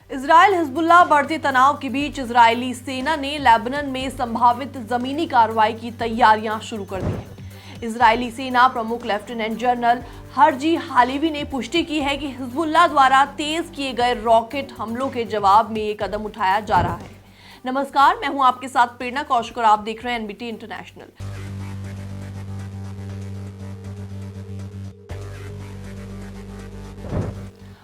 Israel Hezbollah बढ़ते तनाव के बीच इजरायली सेना ने लेबनान में संभावित जमीनी कार्रवाई की तैयारियां शुरू कर दी हैं। इजरायली सेना प्रमुख लेफ्टिनेंट जनरल हरजी हालेवी ने पुष्टि की है कि हिजबुल्लाह द्वारा तेज किए गए रॉकेट हमलों के जवाब में ये कदम उठाया जा रहा है। नमस्कार, मैं हूं आपके साथ प्रेरणा कौशिक और आप देख रहे हैं एनबीटी इंटरनेशनल।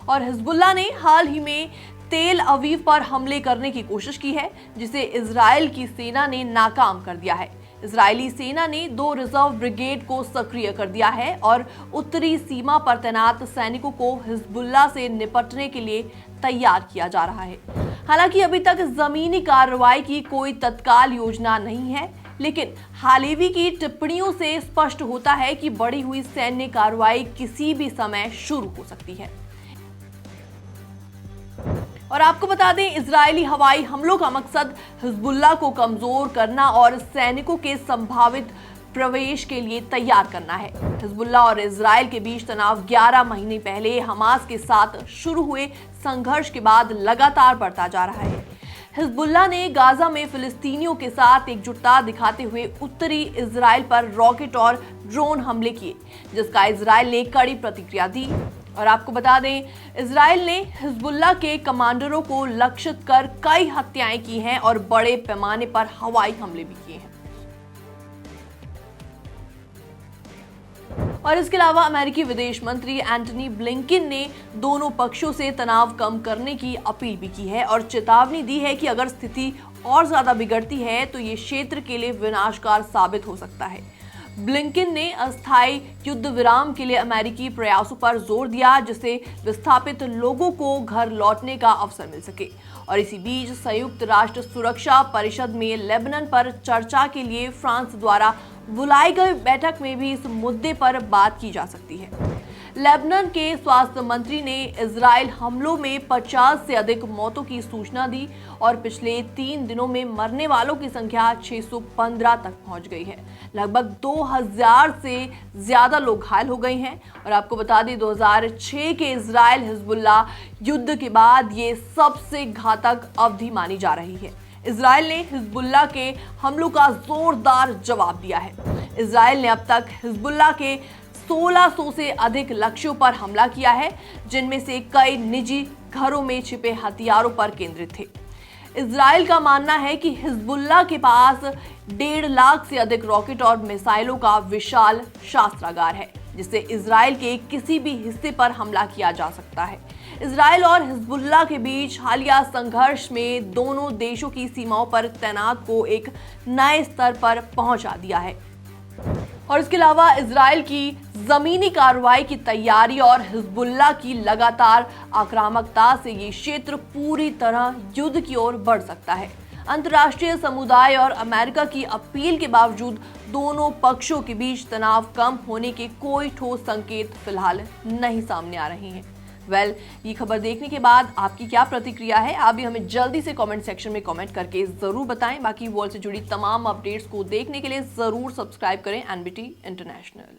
और हिजबुल्लाह ने हाल ही में तेल अवीव पर हमले करने की कोशिश की है, जिसे इजराइल की सेना ने नाकाम कर दिया है। इजरायली सेना ने 2 रिजर्व ब्रिगेड को सक्रिय कर दिया है और उत्तरी सीमा पर तैनात सैनिकों को हिजबुल्लाह से निपटने के लिए तैयार किया जा रहा है। हालांकि अभी तक जमीनी कार्रवाई की कोई तत्काल योजना नहीं है, लेकिन हालेवी की टिप्पणियों से स्पष्ट होता है कि बढ़ी हुई सैन्य कार्रवाई किसी भी समय शुरू हो सकती है। और आपको बता दें, इजरायली हवाई हमलों का मकसद हिजबुल्लाह को कमजोर करना और सैनिकों के संभावित प्रवेश के लिए तैयार करना है। हिजबुल्लाह और इजराइल के बीच तनाव 11 महीने पहले हमास के साथ शुरू हुए संघर्ष के बाद लगातार बढ़ता जा रहा है। हिजबुल्लाह ने गाजा में फिलिस्तीनियों के साथ एकजुटता दिखाते हुए उत्तरी इजराइल पर रॉकेट और ड्रोन हमले किए, जिसका इजराइल ने कड़ी प्रतिक्रिया दी। और आपको बता दें, इजराइल ने हिजबुल्लाह के कमांडरों को लक्षित कर कई हत्याएं की हैं और बड़े पैमाने पर हवाई हमले भी किए हैं। और इसके अलावा अमेरिकी विदेश मंत्री एंटनी ब्लिंकन ने दोनों पक्षों से तनाव कम करने की अपील भी की है और चेतावनी दी है कि अगर स्थिति और ज्यादा बिगड़ती है तो ये क्षेत्र के लिए विनाशकारी साबित हो सकता है। ब्लिंकन ने अस्थायी युद्ध विराम के लिए अमेरिकी प्रयासों पर जोर दिया, जिससे विस्थापित लोगों को घर लौटने का अवसर मिल सके। और इसी बीच संयुक्त राष्ट्र सुरक्षा परिषद में लेबनान पर चर्चा के लिए फ्रांस द्वारा बुलाई गई बैठक में भी इस मुद्दे पर बात की जा सकती है। लेबनान के स्वास्थ्य मंत्री ने इजराइल हमलों में 50 से अधिक मौतों की सूचना दी और पिछले 3 दिनों में मरने वालों की संख्या 615 तक पहुंच गई है। लगभग 2000 से ज्यादा लोग घायल हो गए हैं। और आपको बता दें, 2006 के इजराइल हिजबुल्लाह युद्ध के बाद ये सबसे घातक अवधि मानी जा रही है। इजराइल ने हिजबुल्लाह के हमलों का जोरदार जवाब दिया है। इजराइल ने अब तक हिजबुल्लाह के 1600 से अधिक लक्ष्यों पर हमला किया है, जिनमें से कई निजी घरों में छिपे हथियारों पर केंद्रित थे। इजराइल का मानना है कि हिजबुल्लाह के पास 1.5 लाख से अधिक रॉकेट और मिसाइलों का विशाल शस्त्रागार है, जिससे इजराइल के किसी भी हिस्से पर हमला किया जा सकता है। इजराइल और हिजबुल्लाह के बीच हालिया संघर्ष में दोनों देशों की सीमाओं पर तैनात को एक नए स्तर पर पहुंचा दिया है। और इसके अलावा इजराइल की जमीनी कार्रवाई की तैयारी और हिजबुल्लाह की लगातार आक्रामकता से ये क्षेत्र पूरी तरह युद्ध की ओर बढ़ सकता है। अंतर्राष्ट्रीय समुदाय और अमेरिका की अपील के बावजूद दोनों पक्षों के बीच तनाव कम होने के कोई ठोस संकेत फिलहाल नहीं सामने आ रहे हैं। ये खबर देखने के बाद आपकी क्या प्रतिक्रिया है? आप भी हमें जल्दी से कमेंट सेक्शन में कमेंट करके जरूर बताएं। बाकी वर्ल्ड से जुड़ी तमाम अपडेट्स को देखने के लिए जरूर सब्सक्राइब करें एनबीटी इंटरनेशनल।